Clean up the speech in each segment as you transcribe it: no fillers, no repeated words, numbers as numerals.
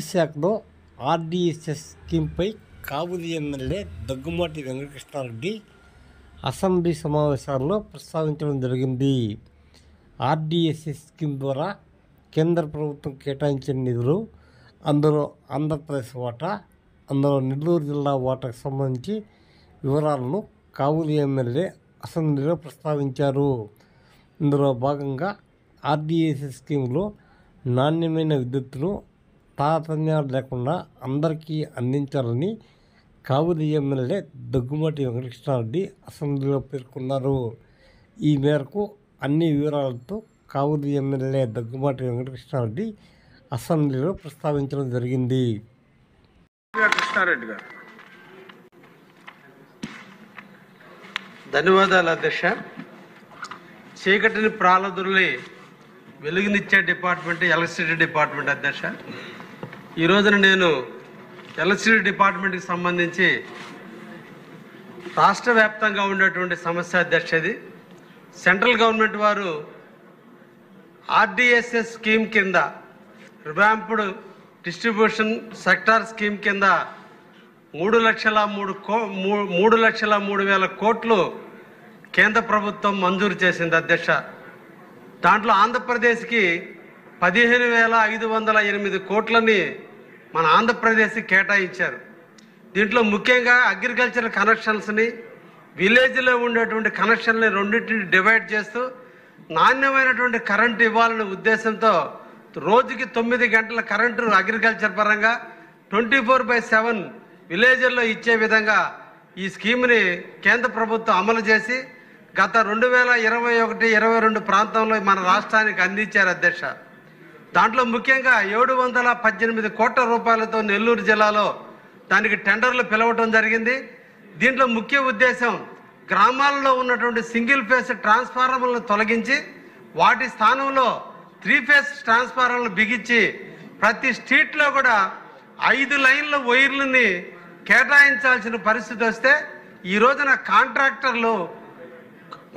విశాఖలో ఆర్డీఎస్ఎస్ స్కీమ్పై కావలి MLA Daggumati Venkatakrishna Reddy assembly సమావేశాల్లో ప్రస్తావించడం జరిగింది. ఆర్డీఎస్ఎస్ స్కీమ్ ద్వారా కేంద్ర ప్రభుత్వం కేటాయించిన నిధులు, అందులో ఆంధ్రప్రదేశ్ వాటా, అందులో నెల్లూరు జిల్లా వాటాకు సంబంధించి వివరాలను కావలి ఎమ్మెల్యే అసెంబ్లీలో ప్రస్తావించారు. ఇందులో భాగంగా ఆర్డీఎస్ఎస్ స్కీమ్లో నాణ్యమైన విద్యుత్తును తారతమ్యాలు లేకుండా అందరికీ అందించాలని కావలి ఎమ్మెల్యే దగ్గుమాటి వెంకటకృష్ణారెడ్డి అసెంబ్లీలో పేర్కొన్నారు. ఈ మేరకు అన్ని వివరాలతో కావలి ఎమ్మెల్యే దగ్గుమాటి వెంకటకృష్ణారెడ్డి అసెంబ్లీలో ప్రస్తావించడం జరిగింది. కృష్ణారెడ్డి గారు. ధన్యవాదాలు అధ్యక్ష. చీకటిని ప్రాలదుల్లి వెలుగునిచ్చే డిపార్ట్మెంట్ ఎలక్ట్రిసిటీ డిపార్ట్మెంట్ అధ్యక్ష. ఈ రోజున నేను ఎలక్ట్రిసిటీ డిపార్ట్మెంట్కి సంబంధించి రాష్ట్ర వ్యాప్తంగా ఉండేటువంటి సమస్య అధ్యక్ష. ఇది సెంట్రల్ గవర్నమెంట్ వారు ఆర్డీఎస్ఎస్ స్కీమ్ కింద రివాంప్డ్ డిస్ట్రిబ్యూషన్ సెక్టార్ స్కీమ్ కింద 3,03,000 కోట్లు కేంద్ర ప్రభుత్వం మంజూరు చేసింది అధ్యక్ష. దాంట్లో ఆంధ్రప్రదేశ్కి 15,508 కోట్లని మన ఆంధ్రప్రదేశ్కి కేటాయించారు. దీంట్లో ముఖ్యంగా అగ్రికల్చర్ కనెక్షన్స్ని, విలేజ్లో ఉండేటువంటి కనెక్షన్ని రెండింటిని డివైడ్ చేస్తూ నాణ్యమైనటువంటి కరెంటు ఇవ్వాలనే ఉద్దేశంతో రోజుకి 9 గంటల కరెంటు అగ్రికల్చర్ పరంగా 24/7 విలేజ్ల్లో ఇచ్చే విధంగా ఈ స్కీమ్ని కేంద్ర ప్రభుత్వం అమలు చేసి గత 2021-22 ప్రాంతంలో మన రాష్ట్రానికి అందించారు అధ్యక్ష. దాంట్లో ముఖ్యంగా 718 కోట్ల రూపాయలతో నెల్లూరు జిల్లాలో దానికి టెండర్లు పిలవటం జరిగింది. దీంట్లో ముఖ్య ఉద్దేశం గ్రామాల్లో ఉన్నటువంటి సింగిల్ ఫేస్ ట్రాన్స్ఫార్మర్లను తొలగించి వాటి స్థానంలో 3 ఫేస్ ట్రాన్స్ఫార్మర్లను బిగించి ప్రతి స్ట్రీట్లో కూడా 5 లైన్ల వైర్లని కేటాయించాల్సిన పరిస్థితి వస్తే ఈ రోజున కాంట్రాక్టర్లు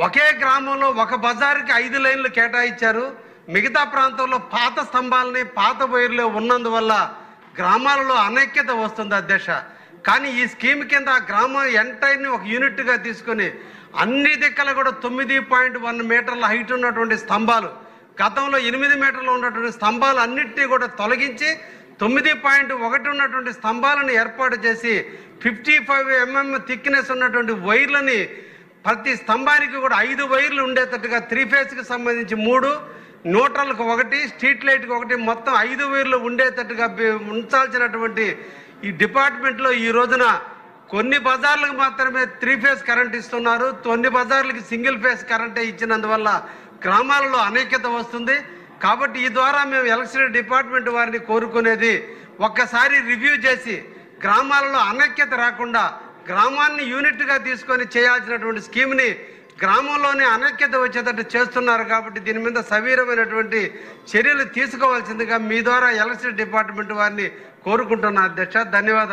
ఒకే గ్రామంలో ఒక బజారుకి 5 లైన్లు కేటాయించారు. మిగతా ప్రాంతంలో పాత స్తంభాలని, పాత వైర్లు ఉన్నందువల్ల గ్రామాలలో అనైక్యత వస్తుంది అధ్యక్ష. కానీ ఈ స్కీమ్ కింద ఆ గ్రామం ఎంటైర్ని ఒక యూనిట్గా తీసుకొని అన్ని దిక్కల కూడా 9.1 మీటర్ల హైట్ ఉన్నటువంటి స్తంభాలు, గతంలో 8 మీటర్లు ఉన్నటువంటి స్తంభాలు అన్నింటినీ కూడా తొలగించి 9.1 ఉన్నటువంటి స్తంభాలను ఏర్పాటు చేసి 55 mm థిక్నెస్ ఉన్నటువంటి వైర్లని ప్రతి స్తంభానికి కూడా 5 వైర్లు ఉండేటట్టుగా 3 ఫేస్కి సంబంధించి 3, న్యూట్రల్కి 1, స్ట్రీట్ లైట్కి 1, మొత్తం 5 వైర్లు ఉండేటట్టుగా ఉంచాల్సినటువంటి ఈ డిపార్ట్మెంట్లో ఈ రోజున కొన్ని బజార్లకు మాత్రమే 3 ఫేస్ కరెంట్ ఇస్తున్నారు. కొన్ని బజార్లకి సింగిల్ ఫేస్ కరెంటే ఇచ్చినందువల్ల గ్రామాలలో అనైక్యత వస్తుంది. కాబట్టి ఈ ద్వారా మేము ఎలక్ట్రిసిటీ డిపార్ట్మెంట్ వారిని కోరుకునేది ఒక్కసారి రివ్యూ చేసి గ్రామాలలో అనైక్యత రాకుండా గ్రామాన్ని యూనిట్గా తీసుకొని చేయాల్సినటువంటి స్కీమ్ని గ్రామంలోనే అనైక్యత వచ్చేటట్టు చేస్తున్నారు. కాబట్టి దీని మీద సవీరమైనటువంటి చర్యలు తీసుకోవాల్సిందిగా మీ ద్వారా ఎలక్ట్రిసిటీ డిపార్ట్మెంట్ వారిని కోరుకుంటున్నా అధ్యక్ష. ధన్యవాదాలు.